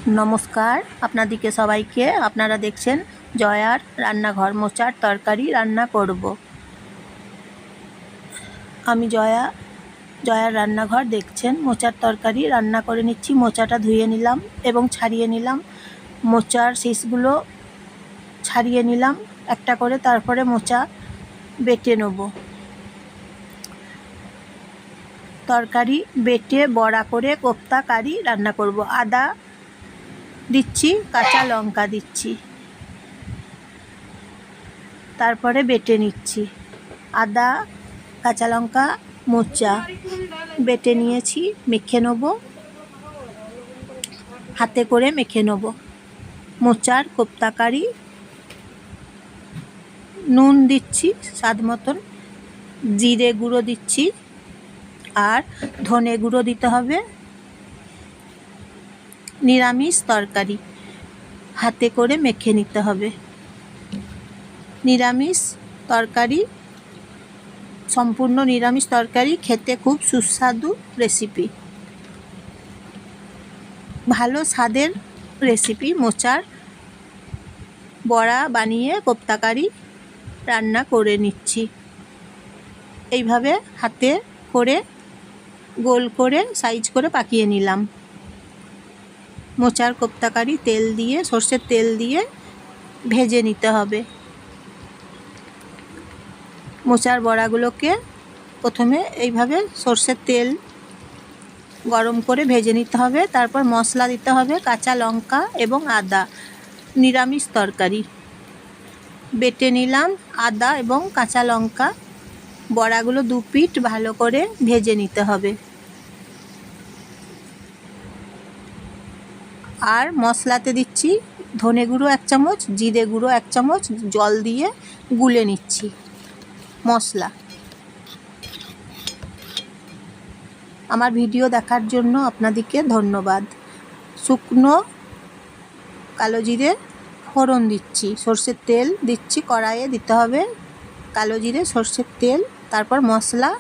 নমস্কার আপনাদেরকে সবাইকে। আপনারা দেখছেন জয়ার রান্নাঘর। মোচার তরকারি রান্না করব। আমি জয়ার রান্নাঘর দেখছেন। মোচার তরকারি রান্না করে নিচ্ছি। মোচাটা ধুয়ে নিলাম এবং ছাড়িয়ে নিলাম। মোচার শীষগুলো ছাড়িয়ে নিলাম একটা করে, তারপরে মোচা বেটে নেব। তরকারি বেটে বড়া করে কোপ্তা কারি রান্না করব। আদা দিচ্ছি, কাঁচা লঙ্কা দিচ্ছি, তারপরে বেটে নিচ্ছি। আদা, কাঁচা লঙ্কা, মোচা বেটে নিয়েছি, মেখে নেব, হাতে করে মেখে নেব। মোচার কোপ্তা কারি। নুন দিচ্ছি স্বাদ মতন, জিরে গুঁড়ো দিচ্ছি, আর ধনে গুঁড়ো দিতে হবে। নিরামিষ তরকারি, হাতে করে মেখে নিতে হবে। নিরামিষ তরকারি, সম্পূর্ণ নিরামিষ তরকারি, খেতে খুব সুস্বাদু রেসিপি, ভালো স্বাদের রেসিপি। মোচার বড়া বানিয়ে কোপ্তা কারি রান্না করে নিচ্ছি। এইভাবে হাতে করে গোল করে সাইজ করে পাকিয়ে নিলাম। মোচার কোপ্তা কারি তেল দিয়ে, সর্ষের তেল দিয়ে ভেজে নিতে হবে। মোচার বড়াগুলোকে প্রথমে এইভাবে সর্ষের তেল গরম করে ভেজে নিতে হবে। তারপর মশলা দিতে হবে, কাঁচা লঙ্কা এবং আদা। নিরামিষ তরকারি বেটে নিলাম আদা এবং কাঁচা লঙ্কা। বড়াগুলো দু পিঠ ভালো করে ভেজে নিতে হবে। আর মশলাতে দিচ্ছি ধনে গুঁড়ো 1 চামচ, জিরে গুঁড়ো 1 চামচ, জল দিয়ে গুলে নিচ্ছি মশলা। আমার ভিডিও দেখার জন্য আপনাদেরকে ধন্যবাদ। শুকনো কালো জিরে ফোড়ন দিচ্ছি, সর্ষের তেল দিচ্ছি, কড়াইয়ে দিতে হবে কালো জিরে সর্ষের তেল। তারপর মশলা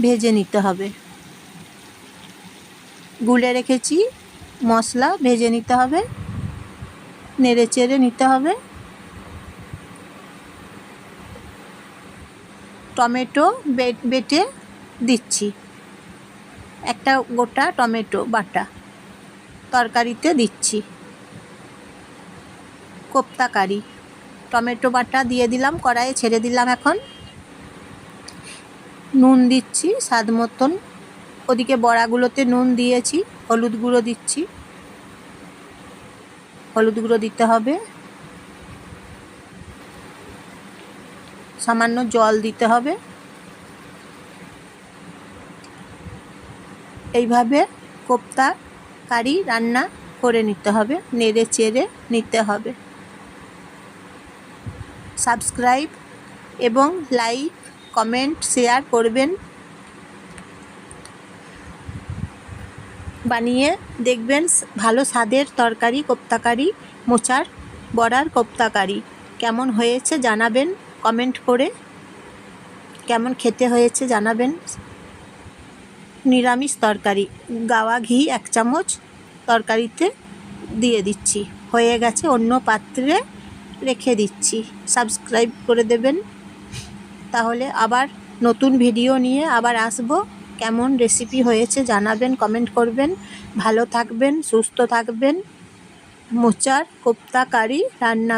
ভেজে নিতে হবে। গুলে রেখেছি মশলা ভেজে নিতে হবে, নেড়ে চেড়ে নিতে হবে। টমেটো বেটে দিচ্ছি, একটা গোটা টমেটো বাটা তরকারিতে দিচ্ছি। কোপ্তা কারি, টমেটো বাটা দিয়ে দিলাম, কড়াইয়ে ছেড়ে দিলাম। এখন নুন দিচ্ছি স্বাদ মতন। ওদিকে বড়াগুলোতে নুন দিয়েছি। হলুদ গুঁড়ো দিচ্ছি, হলুদ গুঁড়ো দিতে হবে। সামান্য জল দিতে হবে। এইভাবে কোপ্তা কারি রান্না করে নিতে হবে, নেড়ে চেড়ে নিতে হবে। সাবস্ক্রাইব এবং লাইক, কমেন্ট, শেয়ার করবেন। বানিয়ে দেখবেন, ভালো স্বাদের তরকারি কোপ্তা কারি, মোচার বড়ার কোপ্তা কারি। কেমন হয়েছে জানাবেন কমেন্ট করে, কেমন খেতে হয়েছে জানাবেন। নিরামিষ তরকারি, গাওয়া ঘি 1 চামচ তরকারিতে দিয়ে দিচ্ছি। হয়ে গেছে, অন্য পাত্রে রেখে দিচ্ছি। সাবস্ক্রাইব করে দেবেন, তাহলে আবার নতুন ভিডিও নিয়ে আবার আসবো। কেমন রেসিপি হয়েছে জানাবেন, কমেন্ট করবেন। ভালো থাকবেন, সুস্থ থাকবেন। মোচার কোপ্তা কারি রান্না